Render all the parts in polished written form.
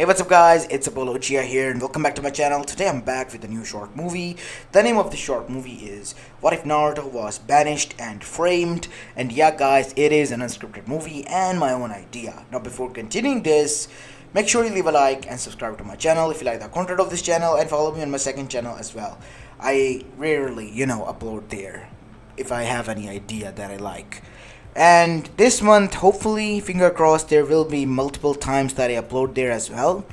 Hey, what's up guys, it's Uchiha here and welcome back to my channel. Today I'm back with a new short movie. The name of the short movie is What If Naruto Was Banished and Framed. And yeah guys, it is an unscripted movie and my own idea. Now before continuing this, make sure you leave a like and subscribe to my channel if you like the content of this channel, and follow me on my second channel as well. I rarely, upload there if I have any idea that I like. And this month, hopefully, finger crossed, there will be multiple times that I upload there as well.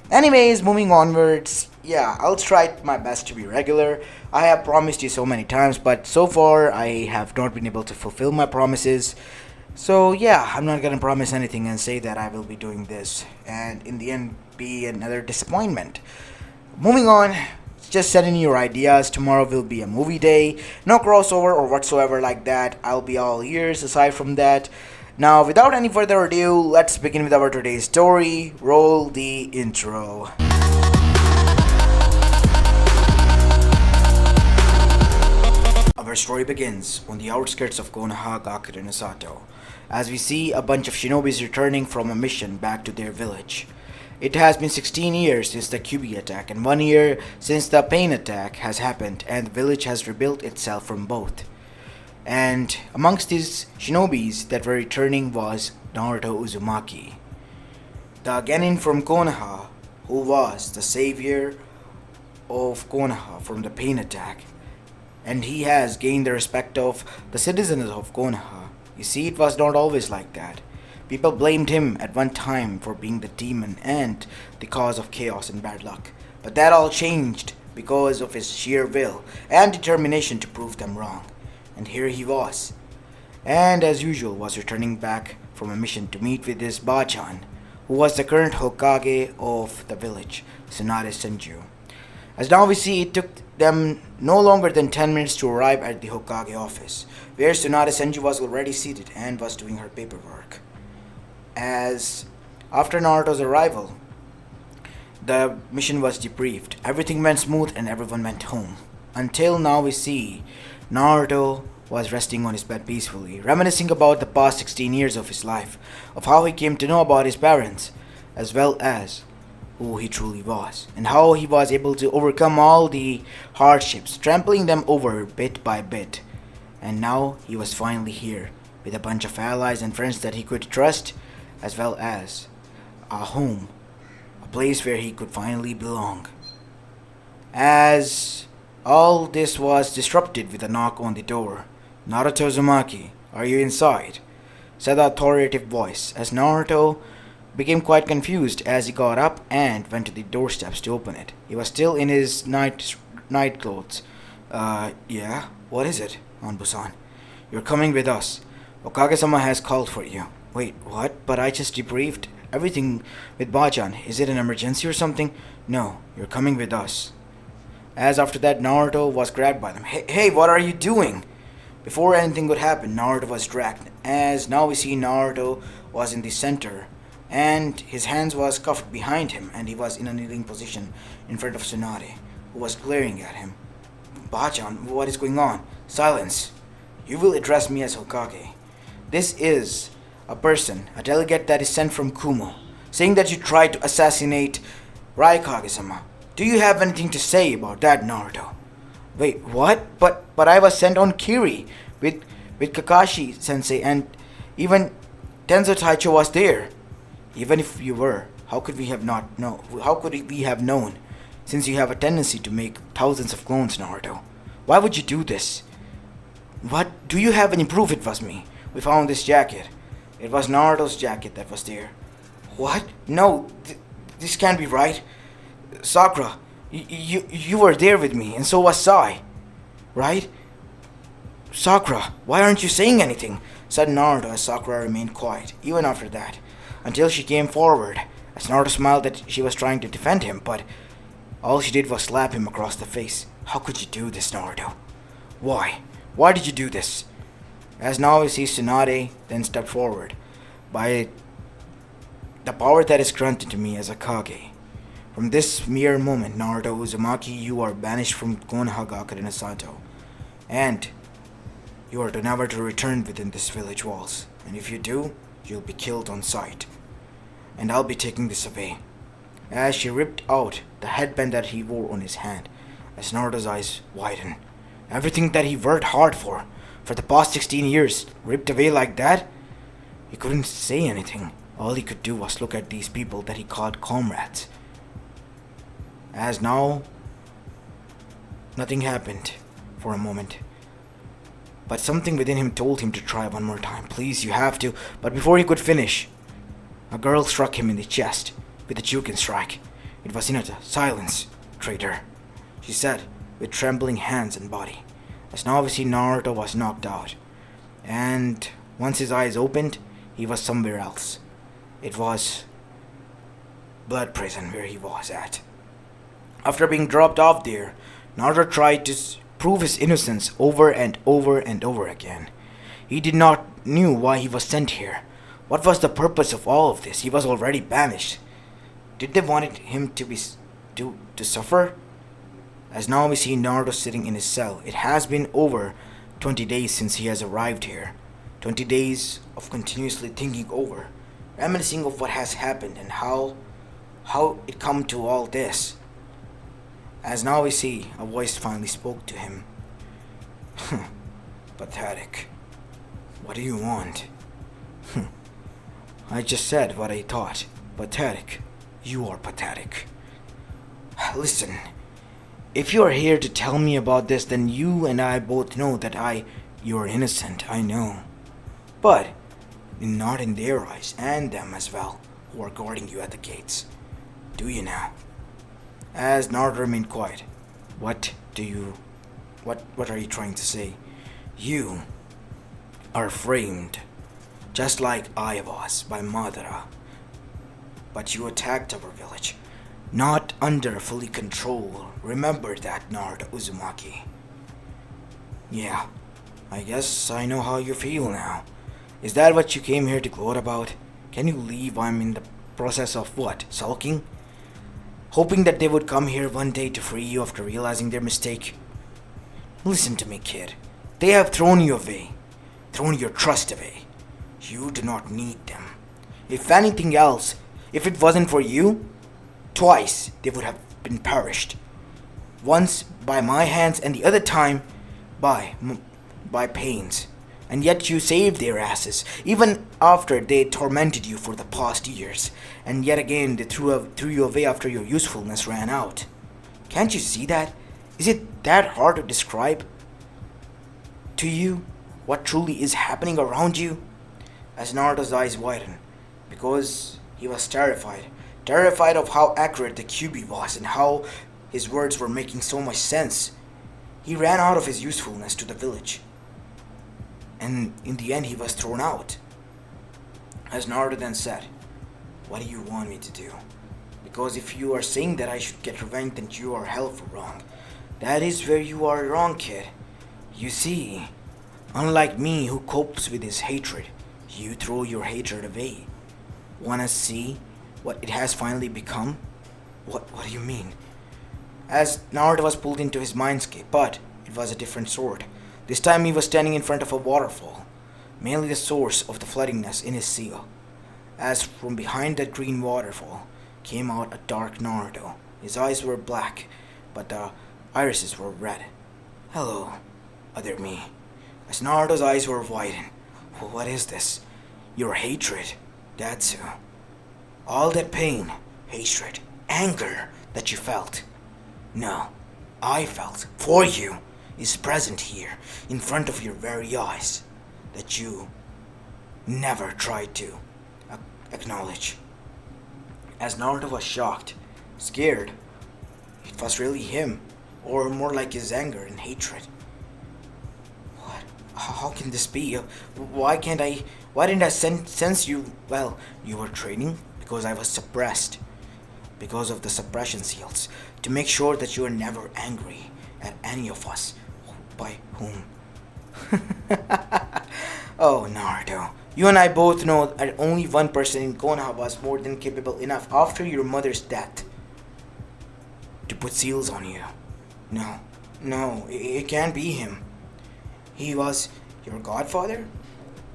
Anyways, moving onwards, yeah, I'll try my best to be regular. I have promised you so many times, but so far I have not been able to fulfill my promises. So yeah, I'm not gonna promise anything and say that I will be doing this, and in the end be another disappointment. Moving on, just sending your ideas. Tomorrow will be a movie day. No crossover or whatsoever like that. I'll be all ears aside from that. Now, without any further ado, let's begin with our today's story. Roll the intro. Our story begins on the outskirts of Konoha in Osato, as we see a bunch of shinobis returning from a mission back to their village. It has been 16 years since the Kyubi attack and 1 year since the Pain attack has happened, and the village has rebuilt itself from both. And amongst these shinobis that were returning was Naruto Uzumaki, the genin from Konoha, who was the savior of Konoha from the Pain attack, and he has gained the respect of the citizens of Konoha. You see, it was not always like that. People blamed him at one time for being the demon and the cause of chaos and bad luck. But that all changed because of his sheer will and determination to prove them wrong. And here he was. And as usual was returning back from a mission to meet with his Bachan, who was the current Hokage of the village, Tsunade Senju. As now we see, it took them no longer than 10 minutes to arrive at the Hokage office, where Tsunade Senju was already seated and was doing her paperwork. As after Naruto's arrival, the mission was debriefed. Everything went smooth and everyone went home. Until now we see Naruto was resting on his bed peacefully, reminiscing about the past 16 years of his life, of how he came to know about his parents, as well as who he truly was, and how he was able to overcome all the hardships, trampling them over bit by bit. And now he was finally here, with a bunch of allies and friends that he could trust, as well as a home, a place where he could finally belong. As all this was disrupted with a knock on the door. "Naruto Uzumaki, are you inside?" said the authoritative voice, as Naruto became quite confused as he got up and went to the doorsteps to open it. He was still in his night clothes. Yeah, what is it, Anbu-san? "You're coming with us. Okage-sama has called for you." "Wait, what? But I just debriefed everything with Bachan. Is it an emergency or something?" "No, you're coming with us." As after that, Naruto was grabbed by them. Hey, what are you doing?" Before anything could happen, Naruto was dragged. As now we see Naruto was in the center, and his hands was cuffed behind him, and he was in a kneeling position in front of Tsunade, who was glaring at him. "Bachan, what is going on?" "Silence. You will address me as Hokage. This is a person, a delegate that is sent from Kumo, saying that you tried to assassinate Raikage-sama. Do you have anything to say about that, Naruto?" "Wait, what? But I was sent on Kiri with Kakashi-sensei, and even Tenzo Taicho was there." "Even if you were, how could we have known? Since you have a tendency to make thousands of clones, Naruto. Why would you do this?" "What? Do you have any proof it was me? We found this jacket." It was Naruto's jacket that was there. "What? No, this can't be right. Sakura, you were there with me, and so was Sai, right?" "Sakura, why aren't you saying anything?" said Naruto, as Sakura remained quiet, even after that, until she came forward, as Naruto smiled that she was trying to defend him, but all she did was slap him across the face. "How could you do this, Naruto? Why? Why did you do this?" As now we see Tsunade then step forward. "By the power that is granted to me as a Kage, from this mere moment, Naruto Uzumaki, you are banished from Konoha in Osato, and you are to never to return within this village walls. And if you do, you'll be killed on sight. And I'll be taking this away. as she ripped out the headband that he wore on his hand. As Naruto's eyes widened. Everything that he worked hard for the past 16 years, ripped away like that? He couldn't say anything. All he could do was look at these people that he called comrades. As now, nothing happened for a moment. But something within him told him to try one more time. Please, you have to. But before he could finish, a girl struck him in the chest with a Juken strike. It was Hinata. Silence, traitor, she said with trembling hands and body. As now we see Naruto was knocked out. And once his eyes opened, he was somewhere else. It was Blood Prison where he was at. After being dropped off there, Naruto tried to prove his innocence over and over and over again. He did not knew why he was sent here. What was the purpose of all of this? He was already banished. Did they want him to suffer? As now we see Naruto sitting in his cell. It has been over 20 days since he has arrived here. 20 days of continuously thinking over, reminiscing of what has happened and how it come to all this. As now we see a voice finally spoke to him. Pathetic. What do you want? I just said what I thought. Pathetic. You are pathetic. Listen, if you are here to tell me about this, then you and I both know that you are innocent, I know. But not in their eyes, and them as well, who are guarding you at the gates. Do you now? As Naruto remained quiet. What are you trying to say? You are framed, just like I was by Madara. But you attacked our village, not under fully control. Remember that, Naruto Uzumaki. Yeah, I guess I know how you feel now. Is that what you came here to gloat about? Can you leave? I'm in the process of what? Sulking? Hoping that they would come here one day to free you after realizing their mistake? Listen to me, kid. They have thrown you away. Thrown your trust away. You do not need them. If anything else, if it wasn't for you, twice they would have been perished. Once by my hands and the other time by pains. And yet you saved their asses, even after they tormented you for the past years. And yet again they threw you away after your usefulness ran out. Can't you see that? Is it that hard to describe to you what truly is happening around you? As Naruto's eyes widened, because he was terrified. Terrified of how accurate the QB was and how his words were making so much sense. He ran out of his usefulness to the village. And in the end he was thrown out. As Naruto then said, what do you want me to do? Because if you are saying that I should get revenge, then you are hell for wrong. That is where you are wrong, kid. You see, unlike me who copes with his hatred, you throw your hatred away. Wanna see what it has finally become? What do you mean? As Naruto was pulled into his mindscape, but it was a different sort. This time he was standing in front of a waterfall, mainly the source of the floodingness in his seal. As from behind that green waterfall came out a dark Naruto. His eyes were black, but the irises were red. Hello, other me. As Naruto's eyes were widened. What is this? Your hatred, that's who. All that pain, hatred, anger that you felt. No, I felt for you is present here in front of your very eyes that you never tried to acknowledge. As Naruto was shocked, scared, it was really him, or more like his anger and hatred. What? How can this be? Why didn't I sense you? Well, you were training because I was suppressed. Because of the suppression seals. To make sure that you are never angry at any of us. By whom? Oh, Naruto. You and I both know that only one person in Konoha was more than capable enough after your mother's death to put seals on you. No, it can't be him. He was your godfather?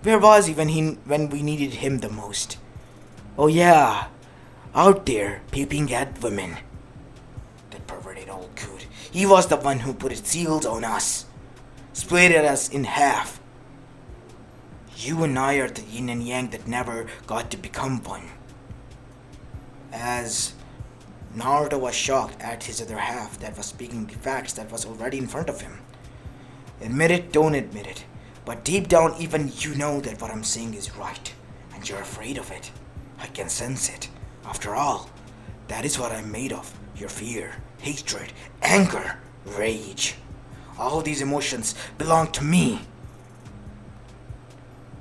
Where was he when we needed him the most? Oh yeah, out there peeping at women. That perverted old coot. He was the one who put his seals on us, split us in half. You and I are the yin and yang that never got to become one. As Naruto was shocked at his other half that was speaking the facts that was already in front of him. Admit it, don't admit it. But deep down, even you know that what I'm saying is right. And you're afraid of it. I can sense it. After all, that is what I'm made of. Your fear, hatred, anger, rage. All these emotions belong to me.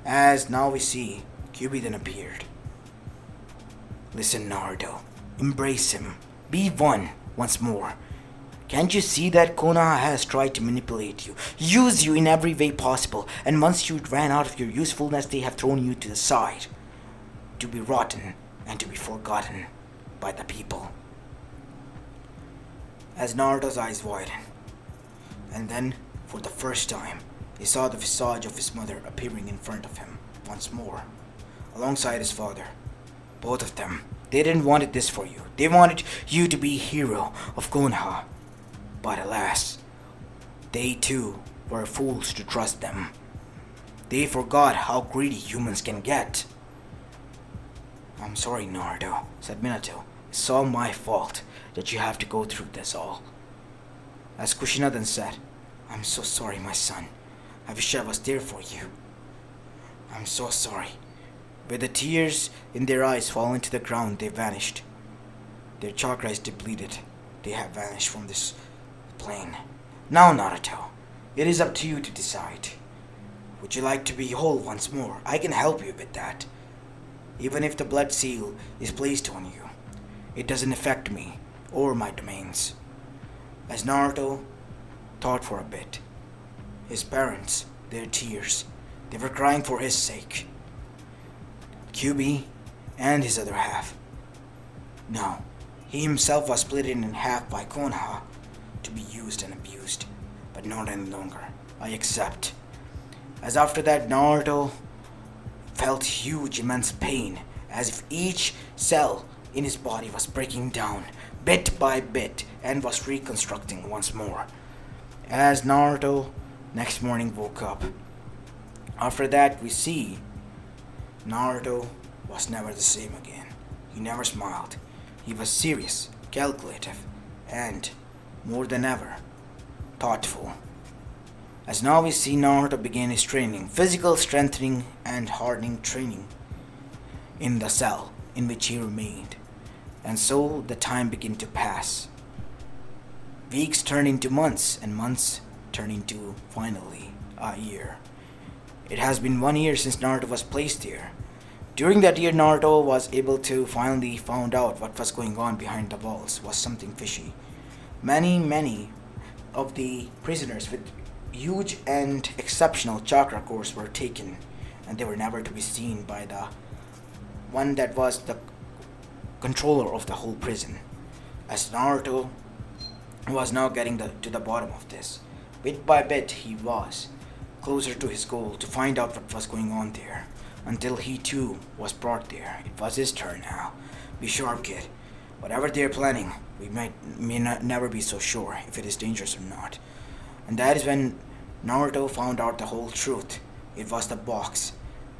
As now we see, Kyuubi then appeared. Listen, Naruto. Embrace him. Be one once more. Can't you see that Konoha has tried to manipulate you, use you in every way possible, and once you ran out of your usefulness, they have thrown you to the side, to be rotten and to be forgotten by the people. As Naruto's eyes widened, and then, for the first time, he saw the visage of his mother appearing in front of him once more, alongside his father. Both of them, they didn't want this for you. They wanted you to be hero of Konoha. But alas, they too were fools to trust them. They forgot how greedy humans can get. I'm sorry, Naruto, said Minato. It's all my fault that you have to go through this all. As Kushina then said, I'm so sorry, my son. I wish I was there for you. I'm so sorry. With the tears in their eyes falling to the ground, they vanished. Their chakra is depleted. They have vanished from this plane. Now, Naruto, it is up to you to decide. Would you like to be whole once more? I can help you with that. Even if the blood seal is placed on you, it doesn't affect me or my domains. As Naruto thought for a bit, his parents, their tears, they were crying for his sake. Kyuubi and his other half. No, he himself was split in half by Konoha to be used and abused, but not any longer. I accept. As after that, Naruto felt huge, immense pain, as if each cell in his body was breaking down, bit by bit, and was reconstructing once more. As Naruto next morning woke up. After that, we see Naruto was never the same again. He never smiled. He was serious, calculative, and, more than ever, thoughtful. As now we see Naruto begin his training, physical strengthening and hardening training in the cell in which he remained. And so the time began to pass. Weeks turned into months, and months turned into, finally, a year. It has been 1 year since Naruto was placed here. During that year, Naruto was able to finally find out what was going on behind the walls was something fishy. Many of the prisoners with huge and exceptional chakra cores were taken, and they were never to be seen by the one that was the controller of the whole prison. As Naruto was now getting to the bottom of this, bit by bit he was closer to his goal to find out what was going on there, until he too was brought there. It was his turn now. Be sharp, kid. Whatever they're planning, we may not never be so sure if it is dangerous or not. And that is when Naruto found out the whole truth. It was the box.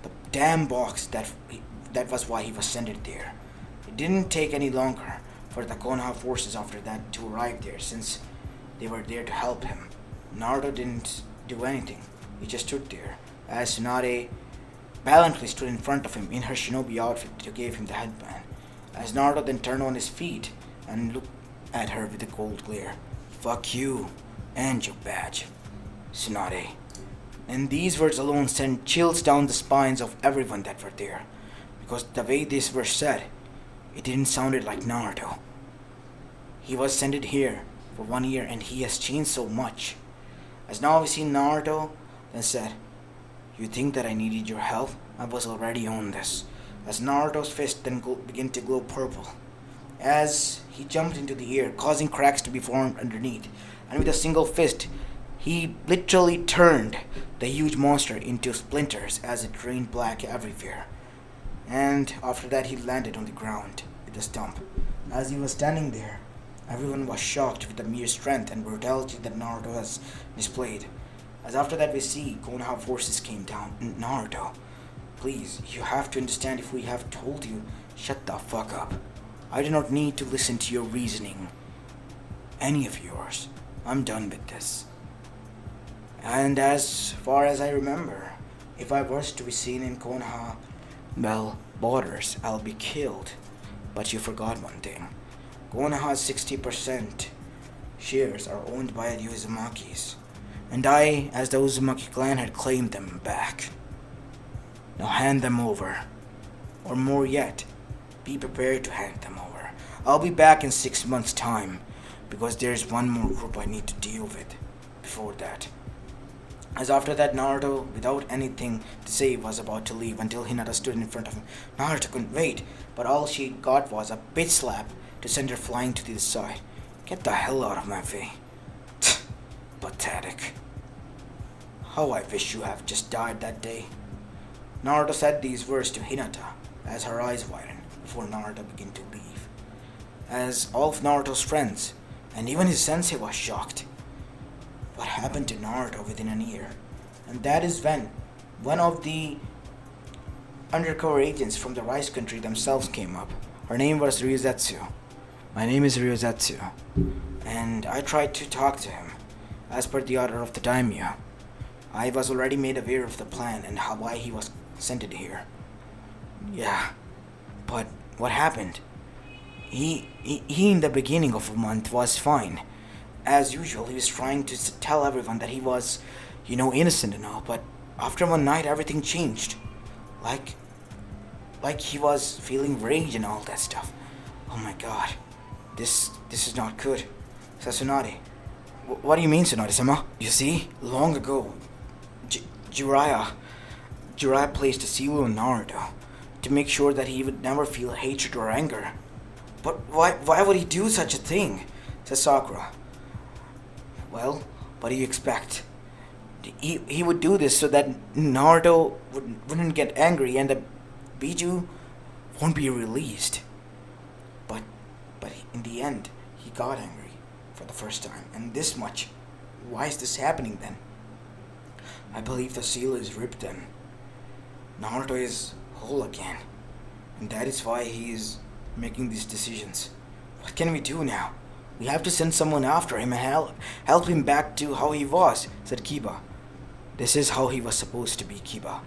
The damn box that was why he was sent there. It didn't take any longer for the Konoha forces after that to arrive there, since they were there to help him. Naruto didn't do anything. He just stood there, as Tsunade valiantly stood in front of him in her shinobi outfit to give him the headband. As Naruto then turned on his feet and looked at her with a cold glare. Fuck you and your badge, Tsunade. And these words alone sent chills down the spines of everyone that were there, because the way these were said, it didn't sound like Naruto. He was sent here for 1 year and he has changed so much. As now we see Naruto then said, you think that I needed your help? I was already on this. As Naruto's fist then began to glow purple, as he jumped into the air, causing cracks to be formed underneath, and with a single fist, he literally turned the huge monster into splinters as it rained black everywhere. And after that he landed on the ground, with a stump. As he was standing there, everyone was shocked with the mere strength and brutality that Naruto has displayed. As after that we see Konoha forces came down. Naruto, please, you have to understand if we have told you, shut the fuck up. I do not need to listen to your reasoning. Any of yours. I'm done with this. And as far as I remember, if I was to be seen in Konoha, well, borders, I'll be killed. But you forgot one thing. Konoha's 60% shares are owned by the Uzumakis. And I, as the Uzumaki clan, had claimed them back. Now hand them over. Or more yet, be prepared to hand them over. I'll be back in 6 months' time, because there's one more group I need to deal with before that. As after that, Naruto, without anything to say, was about to leave until Hinata stood in front of him. Naruto couldn't wait, but all she got was a bitch slap to send her flying to the side. Get the hell out of my way. Pathetic. How I wish you have just died that day. Naruto said these words to Hinata as her eyes widened before Naruto began to leave. As all of Naruto's friends, and even his sensei, was shocked. What happened to Naruto within a year? And that is when one of the undercover agents from the Rice Country themselves came up. Her name was Ryuzetsu. My name is Ryuzetsu, and I tried to talk to him. As per the order of the daimyo, I was already made aware of the plan and why he was sent it here. Yeah, but what happened? He in the beginning of a month was fine. As usual, he was trying to tell everyone that he was, innocent and all, but after one night everything changed. Like he was feeling rage and all that stuff. Oh my god. This is not good. Sasuke, what do you mean, Tsunade-sama? You see, long ago, Jiraiya placed a seal on Naruto to make sure that he would never feel hatred or anger. But why would he do such a thing? Says Sakura. Well, what do you expect? He would do this so that Naruto wouldn't get angry and the Biju won't be released. But in the end, he got angry for the first time, and this much. Why is this happening then? I believe the seal is ripped then. Naruto is whole again, and that is why he is making these decisions. What can we do now? We have to send someone after him and help him back to how he was, said Kiba. This is how he was supposed to be, Kiba,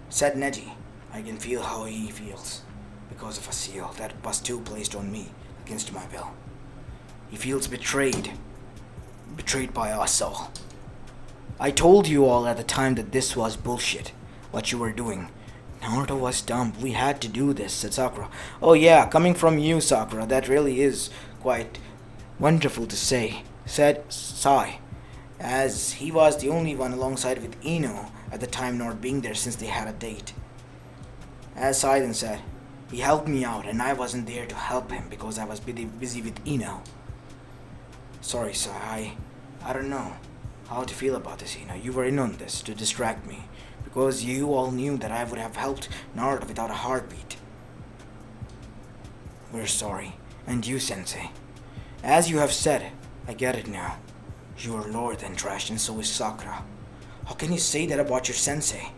said Neji. I can feel how he feels because of a seal that was too placed on me against my will. He feels betrayed by us all. I told you all at the time that this was bullshit, what you were doing. Naruto was dumb. We had to do this, said Sakura. Oh yeah, coming from you, Sakura, that really is quite wonderful to say, said Sai, as he was the only one alongside with Ino at the time, not being there since they had a date. As Sai then said, he helped me out and I wasn't there to help him because I was busy with Ino. Sorry, Sai, I don't know how to feel about this, Ino. You were in on this to distract me, because you all knew that I would have helped Naruto without a heartbeat. We're sorry. And you, Sensei. As you have said, I get it now. You are lower than trash and so is Sakura. How can you say that about your sensei?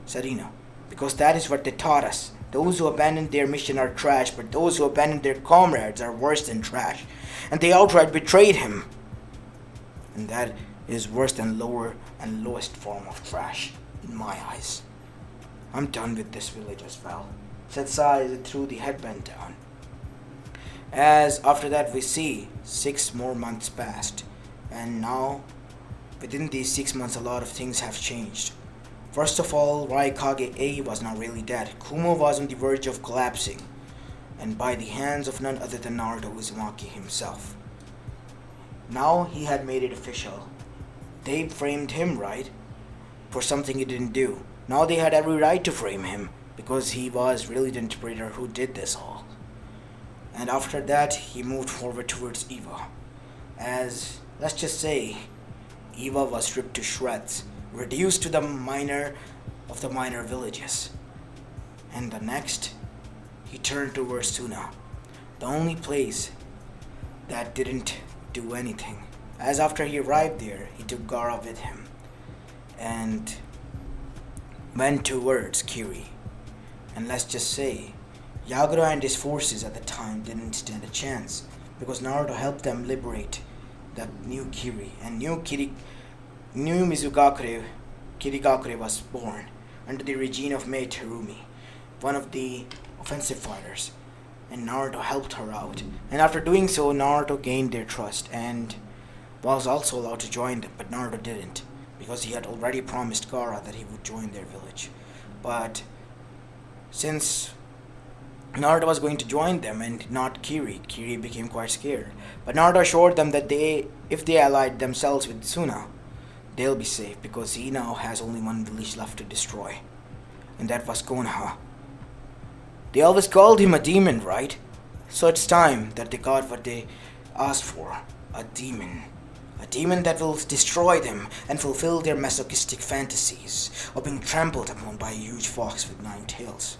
Said Ino. Because that is what they taught us. Those who abandon their mission are trash, but those who abandon their comrades are worse than trash. And they outright betrayed him. And that is worse than lower and lowest form of trash, in my eyes. I'm done with this village as well, said Sai as he threw the headband down. As after that we see 6 more months passed, and now within these 6 months a lot of things have changed. First of all, Raikage A was not really dead. Kumo was on the verge of collapsing, and by the hands of none other than Naruto Uzumaki himself. Now he had made it official. They framed him, right? For something he didn't do. Now they had every right to frame him, because he was really the interpreter who did this all. And after that, he moved forward towards Eva. As, let's just say, Eva was stripped to shreds, reduced to the minor of the minor villages. And the next, he turned towards Suna. The only place that didn't do anything. As after he arrived there, he took Gaara with him and went towards Kiri. And let's just say, Yagura and his forces at the time didn't stand a chance because Naruto helped them liberate the new Kiri, and new Kirigakure was born under the regime of Mei Terumi, one of the offensive fighters, and Naruto helped her out. And after doing so, Naruto gained their trust and was also allowed to join them, but Naruto didn't because he had already promised Gaara that he would join their village. But since Naruto was going to join them and not Kiri, Kiri became quite scared. But Naruto assured them that if they allied themselves with Suna, they'll be safe because he now has only one village left to destroy, and that was Konoha. They always called him a demon, right? So it's time that they got what they asked for, a demon. A demon that will destroy them and fulfill their masochistic fantasies of being trampled upon by a huge fox with 9 tails.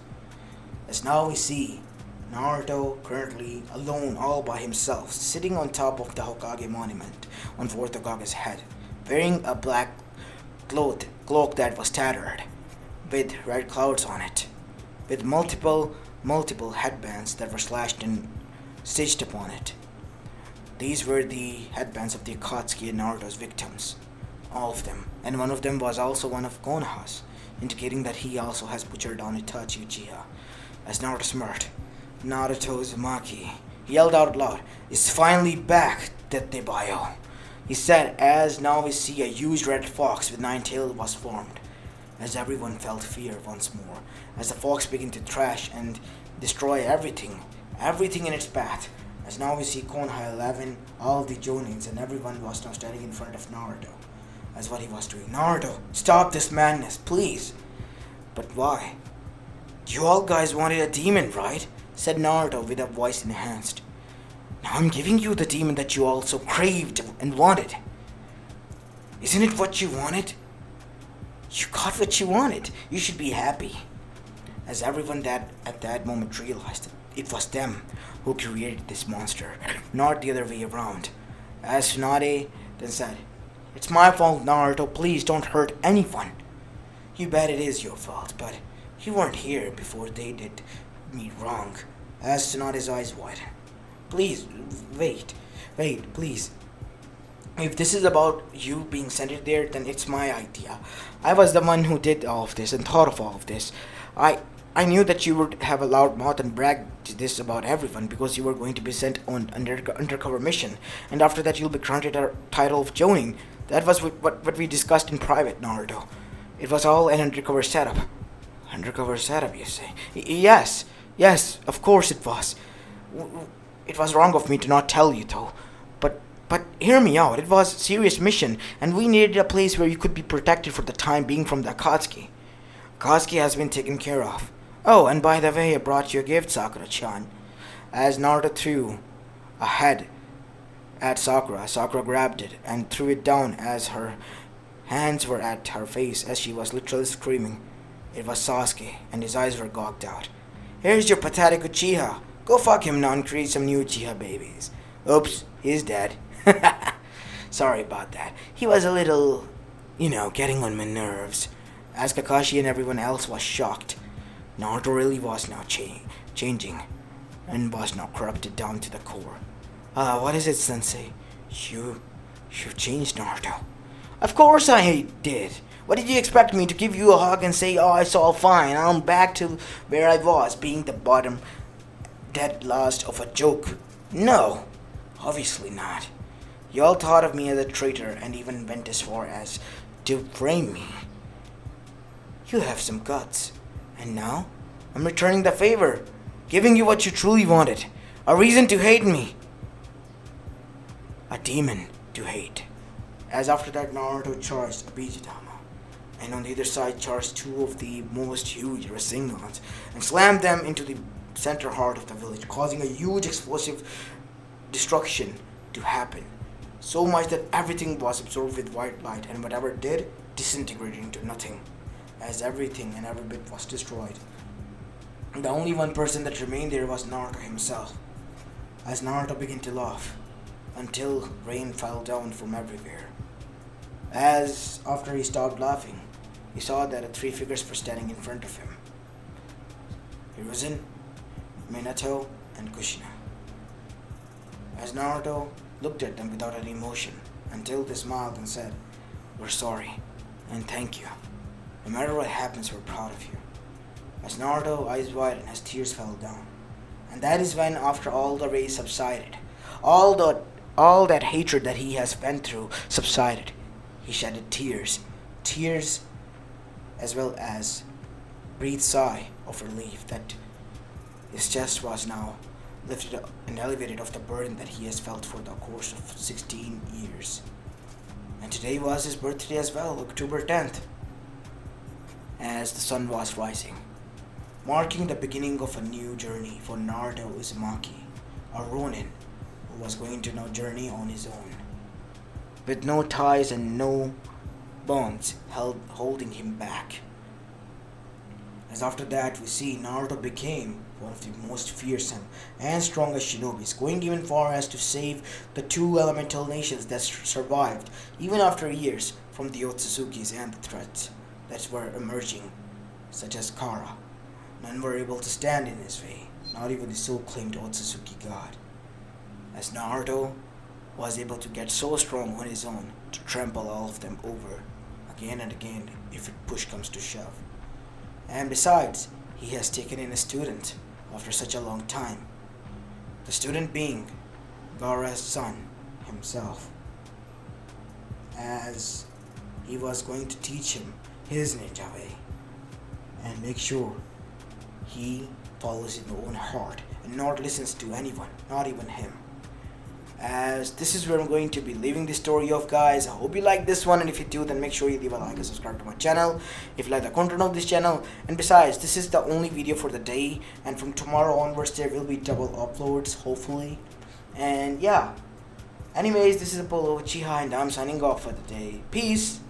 As now we see Naruto currently alone all by himself, sitting on top of the Hokage monument on 4th Hokage's head, wearing a black cloak that was tattered, with red clouds on it, with multiple headbands that were slashed and stitched upon it. These were the headbands of the Akatsuki and Naruto's victims, all of them, and one of them was also one of Konoha's, indicating that he also has butchered down Itachi Uchiha. As Naruto smirked, Naruto Uzumaki, he yelled out loud, "It's finally back, Tetsubayo," he said, as now we see a huge red fox with 9 tails was formed. As everyone felt fear once more, as the fox began to thrash and destroy everything in its path. As now we see Konoha 11, all of the Jonins, and everyone was now standing in front of Naruto. As what he was doing, "Naruto, stop this madness, please." "But why? You all guys wanted a demon, right?" said Naruto with a voice enhanced. "Now I'm giving you the demon that you all so craved and wanted. Isn't it what you wanted? You got what you wanted. You should be happy." As everyone that at that moment realized it was them who created this monster, not the other way around. As Tsunade then said, "It's my fault, Naruto. Please don't hurt anyone." "You bet it is your fault, but you weren't here before they did me wrong." As Tsunade's eyes widened. "Please, wait, please. If this is about you being sent there, then it's my idea. I was the one who did all of this and thought of all of this. I knew that you would have a loud mouth and brag this about everyone because you were going to be sent on undercover mission, and after that you'll be granted a title of Jonin. That was what we discussed in private, Naruto. It was all an undercover setup." "Undercover setup, you say?" Yes, of course it was. It was wrong of me to not tell you, though. But hear me out. It was a serious mission, and we needed a place where you could be protected for the time being from the Akatsuki. Akatsuki has been taken care of. Oh, and by the way, I brought you a gift, Sakura-chan." As Naruto threw a head at Sakura, Sakura grabbed it and threw it down as her hands were at her face as she was literally screaming. It was Sasuke, and his eyes were gogged out. "Here's your pathetic Uchiha. Go fuck him now and create some new Uchiha babies." "Oops, he's dead." "Sorry about that. He was a little, getting on my nerves." As Kakashi and everyone else was shocked, Naruto really was now changing, and was now corrupted down to the core. What is it, Sensei? You've changed, Naruto." "Of course I did. What did you expect me to give you a hug and say, 'Oh, it's all fine, I'm back to where I was, being the bottom dead last of a joke'? No, obviously not. You all thought of me as a traitor and even went as far as to frame me. You have some guts. And now, I'm returning the favor, giving you what you truly wanted. A reason to hate me. A demon to hate." As after that, Naruto charged Abijidama, and on the other side charged 2 of the most huge Rasengans, and slammed them into the center heart of the village, causing a huge explosive destruction to happen. So much that everything was absorbed with white light, and whatever it did, disintegrated into nothing, as everything and every bit was destroyed. The only one person that remained there was Naruto himself. as Naruto began to laugh until rain fell down from everywhere. As after he stopped laughing, he saw that three figures were standing in front of him: Hiruzen, Minato, and Kushina. As Naruto looked at them without any emotion until they smiled and said, "We're sorry, and thank you. No matter what happens, we're proud of you." As Naruto eyes widened as tears fell down. And that is when, after all the rage subsided, all that hatred that he has went through subsided, he shedded tears. Tears as well as breathed sigh of relief that his chest was now lifted up and elevated of the burden that he has felt for the course of 16 years. And today was his birthday as well, October 10th, as the sun was rising, marking the beginning of a new journey for Naruto Uzumaki, a Ronin who was going to now journey on his own, with no ties and no bonds holding him back. As after that, we see Naruto became one of the most fearsome and strongest shinobis, going even far as to save the two elemental nations that survived even after years from the Otsuzukis and the threats that were emerging, such as Kara. None were able to stand in his way, not even the so-claimed Otsuzuki god, as Naruto was able to get so strong on his own to trample all of them over again and again if push comes to shove. And besides, he has taken in a student after such a long time, the student being Gaara's son himself, as he was going to teach him his ninja way and make sure he follows his own heart and not listens to anyone, not even him. As this is where I'm going to be leaving the story off, guys. I hope you like this one, and if you do, then make sure you leave a like and subscribe to my channel if you like the content of this channel. And besides, this is the only video for the day, and from tomorrow onwards there will be double uploads, hopefully. And yeah, anyways, this is Apollo Uchiha, and I'm signing off for the day. Peace.